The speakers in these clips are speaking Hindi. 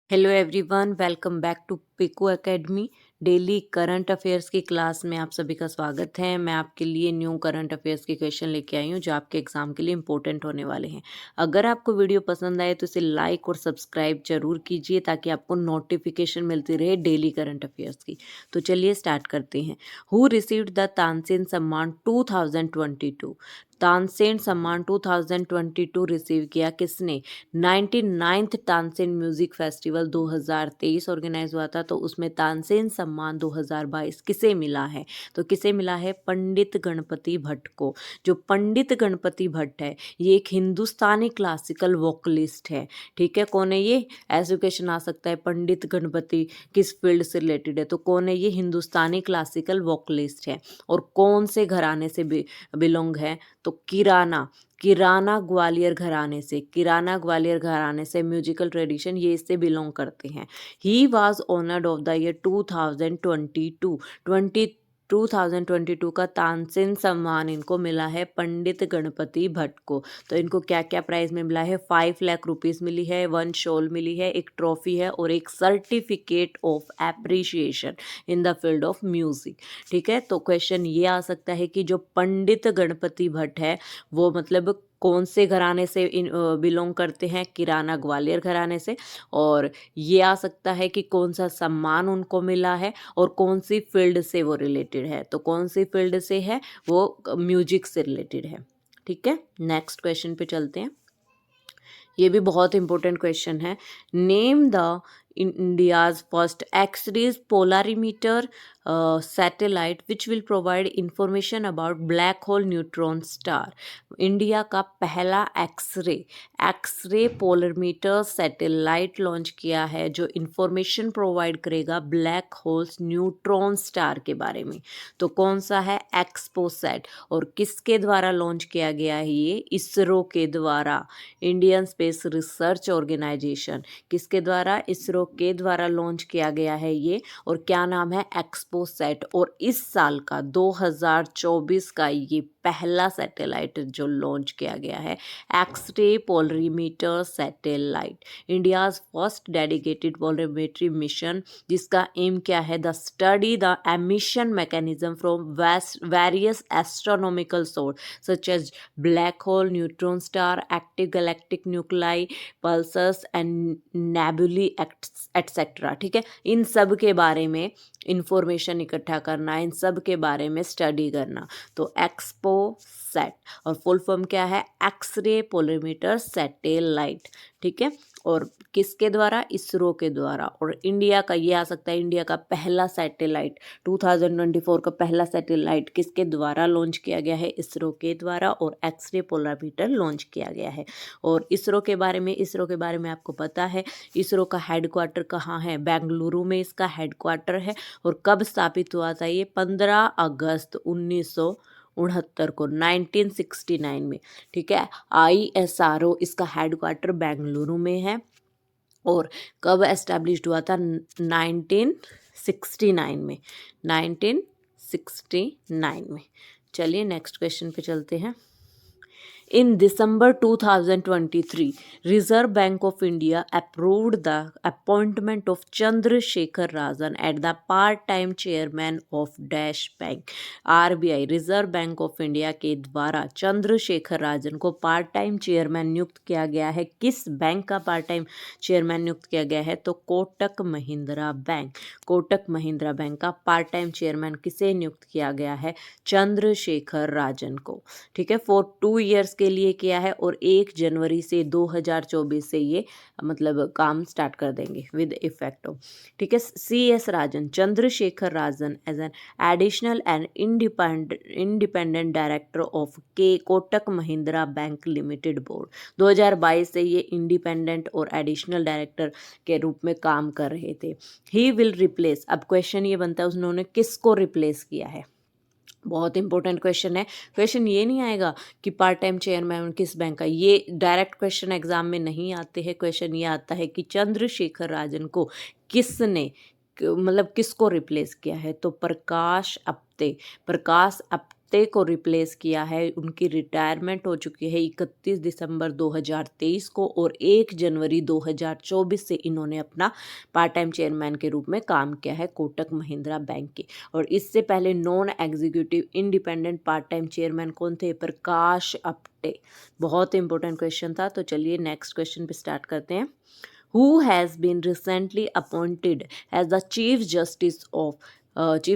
Hello everyone, welcome back to Pico Academy. Daily current affairs की क्लास में आप सभी का स्वागत है। मैं आपके लिए न्यू करंट अफेयर्स के क्वेश्चन लेके आई हूँ जो आपके एग्जाम के लिए इंपॉर्टेंट होने वाले हैं। अगर आपको वीडियो पसंद आए तो इसे लाइक और सब्सक्राइब जरूर कीजिए ताकि आपको नोटिफिकेशन मिलती रहे डेली करंट अफेयर्स की। तो चलिए स्टार्ट करते हैं। हु रिसीव्ड द तानसेन सम्मान 2022? तानसेन सम्मान 2022 रिसीव किया किसने? 99th Tansen music festival 2023 organise हुआ था, तो उसमें तानसेन सम्मान 2022 किसे मिला है? तो किसे मिला है? पंडित गणपति भट्ट को। जो पंडित गणपति भट्ट है ये एक हिंदुस्तानी क्लासिकल वोकलिस्ट है। ठीक है, कौन है ये? ऐसे क्वेश्चन आ सकता है, पंडित गणपति किस फील्ड से रिलेटेड है? तो कौन है ये? हिंदुस्तानी क्लासिकल वोकलिस्ट है। और कौन से घराने से बिलोंग है? तो किराना ग्वालियर घराने से। किराना ग्वालियर घराने से म्यूजिकल ट्रेडिशन ये इससे बिलोंग करते हैं। He was honoured of the year 2022 का तानसेन सम्मान इनको मिला है पंडित गणपति भट्ट को। तो इनको क्या क्या प्राइज में मिला है? 5 लाख रुपीज मिली है, 1 शॉल मिली है, एक ट्रॉफी है और एक certificate of appreciation in the field of music. ठीक है, तो क्वेश्चन ये आ सकता है कि जो पंडित गणपति भट्ट है वो मतलब कौन से घराने से बिलोंग करते हैं? किराना ग्वालियर घराने से। और ये आ सकता है कि कौन सा सम्मान उनको मिला है और कौन सी फील्ड से वो रिलेटेड है। तो कौन सी फील्ड से है? वो म्यूजिक से रिलेटेड है। ठीक है, नेक्स्ट क्वेश्चन पे चलते हैं। ये भी बहुत इंपॉर्टेंट क्वेश्चन है। Name the India's first X-rays polarimeter satellite which will provide information about black hole neutron star. India का पहला एक्सरे पोलरीमीटर सैटेलाइट लॉन्च किया है जो इंफॉर्मेशन प्रोवाइड करेगा ब्लैक होल्स न्यूट्रॉन स्टार के बारे में। तो कौन सा है? एक्सपोसैट। और किसके द्वारा लॉन्च किया गया है ये? इसरो के द्वारा। इंडियन स्पेस रिसर्च ऑर्गेनाइजेशन किसके द्वारा? इसरो के द्वारा लॉन्च किया गया है ये। और क्या नाम है? एक्सपोसैट। और इस साल का 2024 का ये पहला सैटेलाइट जो लॉन्च किया गया है, x-ray polarimeter satellite, India's first dedicated polarimetry mission, जिसका एम क्या है? The study the emission mechanism from various astronomical source such as black hole, neutron star, active galactic nuclei, pulsars and nebulae etcetera. ठीक है, इन सब के बारे में इंफॉर्मेशन इकट्ठा करना, इन सब के बारे में स्टडी करना। तो एक्सपोसैट और फुल फॉर्म क्या है? X-ray polarimeter satellite. ठीक है, और किसके द्वारा? इसरो के द्वारा। और इंडिया का ये आ सकता है, इंडिया का पहला सैटेलाइट 2024 का पहला सैटेलाइट किसके द्वारा लॉन्च किया गया है? इसरो के द्वारा। और एक्स-रे पोलरीमीटर लॉन्च किया गया है। और इसरो के बारे में आपको पता है, इसरो का हेडक्वार्टर कहाँ है? बेंगलुरु में इसका हेडक्वार्टर है। और कब स्थापित हुआ था ये? 15 अगस्त 1969 को, 1969 में। ठीक है, ISRO इसका हेडक्वार्टर बेंगलुरु में है। और कब एस्टैब्लिश्ड हुआ था? 1969 में, 1969 में। चलिए नेक्स्ट क्वेश्चन पे चलते हैं। In December 2023, Reserve Bank of India approved the appointment of Chandrasekhar Rajan as the part-time chairman of Dash Bank. RBI reserve bank of India के द्वारा चंद्रशेखर राजन को पार्ट टाइम चेयरमैन नियुक्त किया गया है। किस बैंक का पार्ट टाइम चेयरमैन नियुक्त किया गया है? तो कोटक महिंद्रा बैंक। कोटक महिंद्रा बैंक का पार्ट टाइम चेयरमैन किसे नियुक्त किया गया है? चंद्रशेखर राजन को। ठीक है, फॉर 2 ईयर्स के लिए किया है। और 1 जनवरी से 2024 से ये मतलब काम स्टार्ट कर देंगे विद इफेक्ट ऑफ। ठीक है, CS Rajan, Chandrashekhar Rajan as an additional and independent director of के Kotak Mahindra bank limited board. 2022 से ये इंडिपेंडेंट और एडिशनल डायरेक्टर के रूप में काम कर रहे थे। ही विल रिप्लेस, अब क्वेश्चन ये बनता है उन्होंने किसको रिप्लेस किया है? बहुत इंपॉर्टेंट क्वेश्चन है। क्वेश्चन ये नहीं आएगा कि पार्ट टाइम चेयरमैन किस बैंक का, ये डायरेक्ट क्वेश्चन एग्जाम में नहीं आते हैं। क्वेश्चन ये आता है कि चंद्रशेखर राजन को किसने मतलब किसको रिप्लेस किया है? तो प्रकाश गुप्ते को रिप्लेस किया है। उनकी रिटायरमेंट हो चुकी है 31 दिसंबर 2023 को और 1 जनवरी 2024 से इन्होंने अपना पार्ट टाइम चेयरमैन के रूप में काम किया है कोटक महिंद्रा बैंक के। और इससे पहले non executive independent part time chairman कौन थे? प्रकाश अप्टे। बहुत इंपॉर्टेंट क्वेश्चन था। तो चलिए नेक्स्ट क्वेश्चन पे स्टार्ट करते हैं। Who has been recently appointed as the chief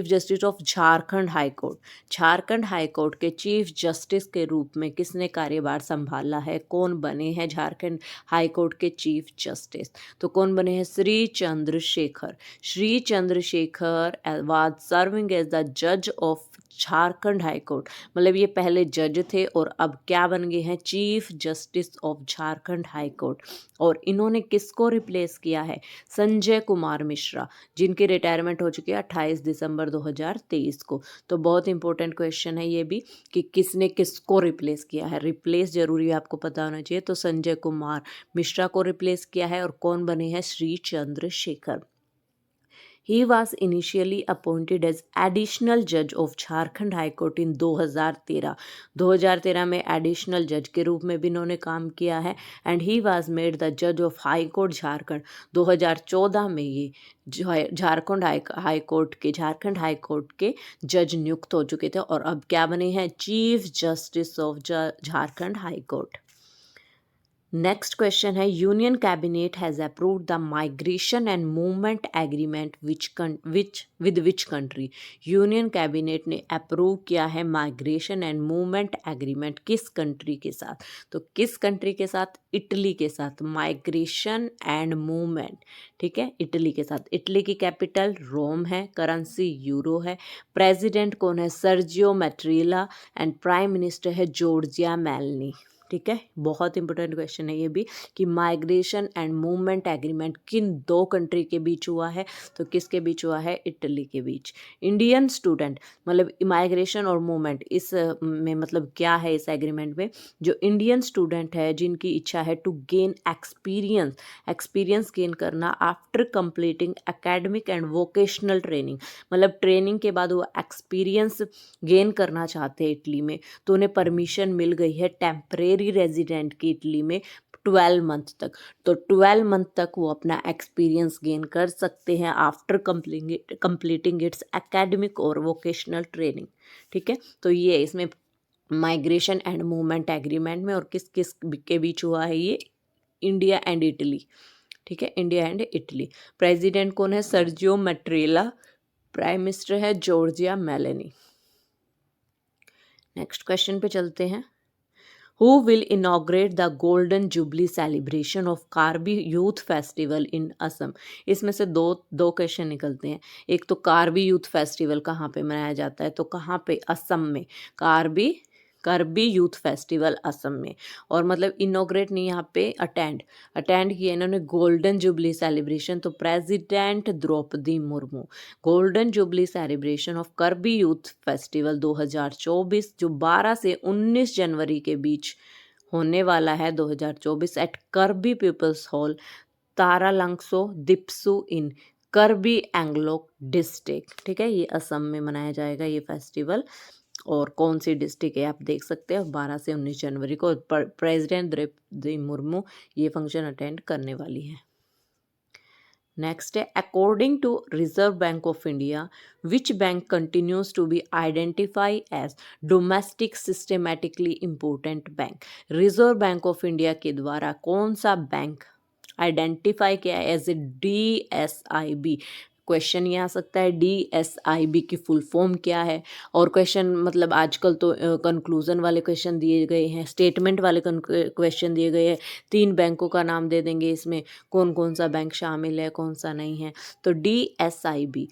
justice of Jharkhand high court? Jharkhand high court के चीफ जस्टिस के रूप में किसने कार्यभार संभाला है? कौन बने हैं झारखंड हाई कोर्ट के चीफ जस्टिस? तो कौन बने हैं? Shri Chandrashekhar. Shri Chandrashekhar was serving as the जज ऑफ झारखंड हाई कोर्ट। मतलब ये पहले जज थे और अब क्या बन गए हैं? Chief justice of Jharkhand high court. और इन्होंने किसको रिप्लेस किया है? संजय कुमार मिश्रा, जिनकी रिटायरमेंट हो चुकी है 28 दिसंबर 2023 को। तो बहुत इंपॉर्टेंट क्वेश्चन है ये भी कि किसने किसको रिप्लेस किया है। रिप्लेस जरूरी है, आपको पता होना चाहिए। तो संजय कुमार मिश्रा को रिप्लेस किया है और कौन बने हैं? Shri Chandrashekhar. He was initially appointed as additional judge of Jharkhand High Court in 2013। 2013 में एडिशनल जज के रूप में भी इन्होंने काम किया है। And he was made the जज ऑफ हाई कोर्ट झारखंड। 2014 में ये झारखंड झारखंड हाई कोर्ट के जज नियुक्त हो चुके थे और अब क्या बने हैं? Chief justice of Jharkhand high court. Next question है, union cabinet has approved the migration and movement agreement with which country? Union cabinet ने अप्रूव किया है माइग्रेशन एंड मूवमेंट एग्रीमेंट किस कंट्री के साथ? तो किस कंट्री के साथ? इटली के साथ। माइग्रेशन एंड मूवमेंट, ठीक है, इटली के साथ। इटली की कैपिटल रोम है, करेंसी यूरो है, प्रेसिडेंट कौन है? सर्जियो मैट्रेला एंड प्राइम मिनिस्टर है जॉर्जिया मेलोनी। ठीक है, बहुत इंपॉर्टेंट क्वेश्चन है ये भी कि माइग्रेशन एंड मूवमेंट एग्रीमेंट किन दो कंट्री के बीच हुआ है? तो किसके बीच हुआ है? इटली के बीच। इंडियन स्टूडेंट, मतलब माइग्रेशन और मूवमेंट इस में मतलब क्या है इस एग्रीमेंट में? जो इंडियन स्टूडेंट है जिनकी इच्छा है टू गेन एक्सपीरियंस गेन करना after completing academic and vocational training, मतलब ट्रेनिंग के बाद वो एक्सपीरियंस गेन करना चाहते हैं इटली में, तो उन्हें परमिशन मिल गई है टेम्परेरी रेजिडेंट की इटली में 12 मंथ तक। तो 12 मंथ तक वो अपना एक्सपीरियंस गेन कर सकते हैं आफ्टर कंप्लीटिंग इट्स एकेडमिक और वोकेशनल ट्रेनिंग। ठीक है, तो ये इसमें माइग्रेशन एंड मूवमेंट एग्रीमेंट में और किस किस के बीच हुआ है ये? India and Italy. ठीक है, इंडिया एंड इटली। प्रेसिडेंट कौन है? सर्जियो मैट्रेला। प्राइम मिनिस्टर है जॉर्जिया मेलोनी। नेक्स्ट क्वेश्चन पे चलते हैं। Who will inaugurate the Golden Jubilee celebration of Karbi youth festival in Assam? इसमें से दो क्वेश्चन निकलते हैं। एक तो कार्बी यूथ फेस्टिवल कहाँ पे मनाया जाता है? तो कहाँ पे? असम में। कार्बी यूथ फेस्टिवल असम में। और मतलब इनोग्रेट नहीं, यहाँ पे अटेंड किया इन्होंने गोल्डन जुबली सेलिब्रेशन। तो president Droupadi Murmu. Golden jubilee celebration of Karbi youth festival 2024 जो 12 से 19 जनवरी के बीच होने वाला है 2024 एट कार्बी पीपल्स हॉल, तारालंगसो दिप्सू इन कार्बी एंग्लोक डिस्ट्रिक्ट। ठीक है, ये असम में मनाया जाएगा ये फेस्टिवल। और कौन सी डिस्ट्रिक्ट है आप देख सकते हैं। 12 से 19 जनवरी को प्रेसिडेंट द्रौपदी मुर्मू ये फंक्शन अटेंड करने वाली है। नेक्स्ट है, according to reserve bank of India which bank continues to be identify as domestic systematically important bank? Reserve bank of India के द्वारा कौन सा बैंक आइडेंटिफाई किया एज ए DSIB? क्वेश्चन ये आ सकता है DSIB की फुल फॉर्म क्या है? और क्वेश्चन मतलब आजकल तो कंक्लूजन वाले क्वेश्चन दिए गए हैं, स्टेटमेंट वाले क्वेश्चन दिए गए हैं। 3 बैंकों का नाम दे देंगे, इसमें कौन कौन सा बैंक शामिल है, कौन सा नहीं है। तो DSIB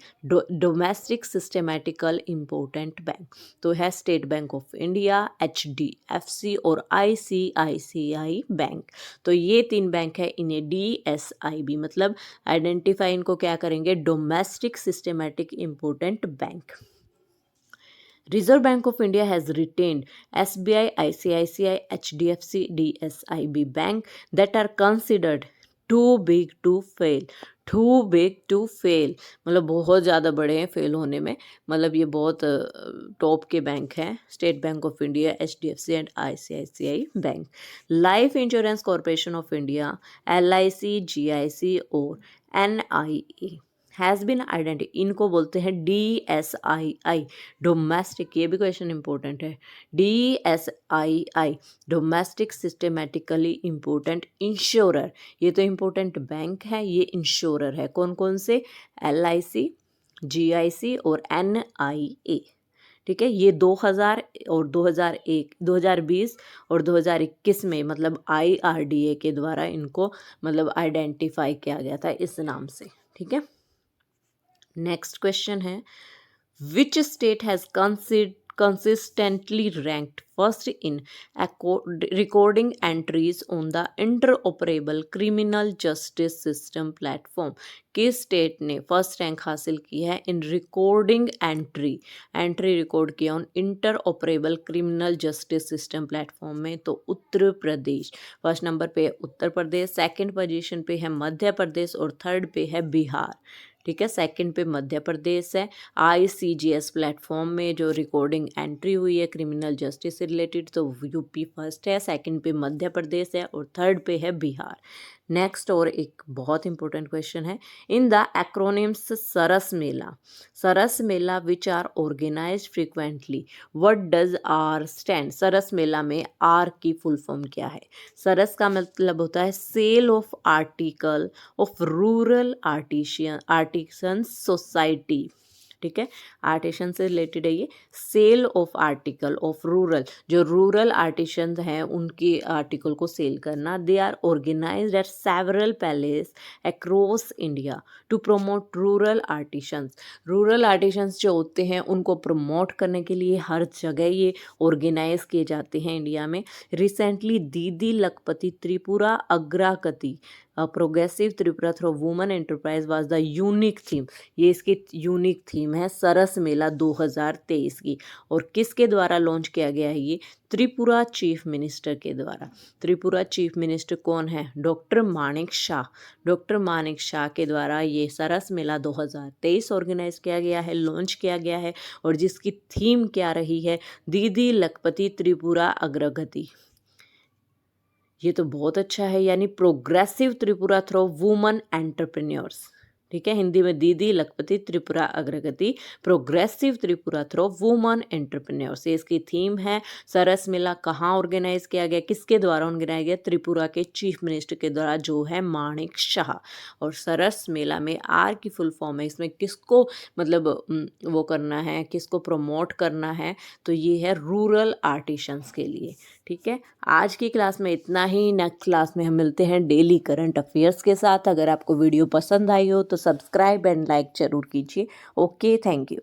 domestic systematical important bank तो है state bank of India, HDFC और ICICI बैंक। तो ये 3 बैंक है, इन्हें DSIB मतलब आइडेंटिफाई इनको क्या करेंगे? Domestic systematic important bank. Reserve Bank of India has retained SBI, ICICI, HDFC, DSIB bank that are considered too big to fail, too big to fail मतलब बहुत ज़्यादा बड़े हैं फेल होने में, मतलब ये बहुत टॉप के बैंक हैं, state bank of India, HDFC and ICICI bank. Life insurance corporation of India, LIC, GIC और NIA हैज़ बीन आइडेंटिटी, इनको बोलते हैं DSII डोमेस्टिक, ये भी क्वेश्चन इंपॉर्टेंट है, DSII domestic systematically important insurer, ये तो इम्पोर्टेंट बैंक है, ये इंश्योरर है, कौन कौन से, LIC, GIC और NIA। ठीक है, ये 2000 और 2001, 2020 और 2021 में मतलब IRDA के द्वारा इनको मतलब आइडेंटिफाई किया गया था इस नाम से। ठीक है, नेक्स्ट क्वेश्चन है, which state has consistently ranked first in recording entries on the interoperable criminal justice system platform। किस स्टेट ने फर्स्ट रैंक हासिल की है इन रिकॉर्डिंग एंट्री रिकॉर्ड किया उन interoperable criminal justice system platform में, तो उत्तर प्रदेश फर्स्ट नंबर पे है उत्तर प्रदेश, सेकंड पोजीशन पे है मध्य प्रदेश और थर्ड पे है बिहार। ठीक है, सेकंड पे मध्य प्रदेश है, ICGS प्लेटफॉर्म में जो रिकॉर्डिंग एंट्री हुई है क्रिमिनल जस्टिस से रिलेटेड, तो यूपी फर्स्ट है, सेकंड पे मध्य प्रदेश है और थर्ड पे है बिहार। नेक्स्ट और एक बहुत इंपॉर्टेंट क्वेश्चन है, in the acronyms Saras Mela which are organised frequently, what does R stand, Saras Mela में R की फुल फॉर्म क्या है? सरस का मतलब होता है sale of article of rural artisans society. ठीक है, आर्टिशन से रिलेटेड है ये, sale of article of rural, जो रूरल आर्टिशन हैं उनकी आर्टिकल को सेल करना। They are organised at several palace across India to promote rural artisans. Rural artisans जो होते हैं उनको प्रमोट करने के लिए हर जगह ये ऑर्गेनाइज किए जाते हैं इंडिया में। Recently Didi Lakhpati Tripura Agragati progressive Tripura through women enterprise was the unique theme, ये इसकी यूनिक थीम है सरस मेला 2023 की। और किसके द्वारा लॉन्च किया गया है ये? त्रिपुरा चीफ मिनिस्टर के द्वारा। त्रिपुरा चीफ मिनिस्टर कौन है? डॉक्टर माणिक शाह। डॉक्टर माणिक शाह के द्वारा ये सरस मेला 2023 ऑर्गेनाइज किया गया है, लॉन्च किया गया है, और जिसकी थीम क्या रही है? दीदी लखपति त्रिपुरा अग्रगति। ये तो बहुत अच्छा है, यानी progressive Tripura through women entrepreneurs. ठीक है, हिंदी में Didi Lakhpati Tripura Agragati progressive Tripura through women entrepreneurs, ये इसकी थीम है। सरस मेला कहाँ ऑर्गेनाइज किया गया, किसके द्वारा ऑर्गेनाइज किया? त्रिपुरा के चीफ मिनिस्टर के द्वारा, जो है माणिक शाह। और सरस मेला में R की फुल फॉर्म है, इसमें किसको मतलब वो करना है, किसको प्रमोट करना है? तो ये है रूरल आर्टिशंस के लिए। ठीक है, आज की क्लास में इतना ही। नेक्स्ट क्लास में हम मिलते हैं डेली करंट अफेयर्स के साथ। अगर आपको वीडियो पसंद आई हो तो सब्सक्राइब एंड लाइक जरूर कीजिए। Okay, thank you.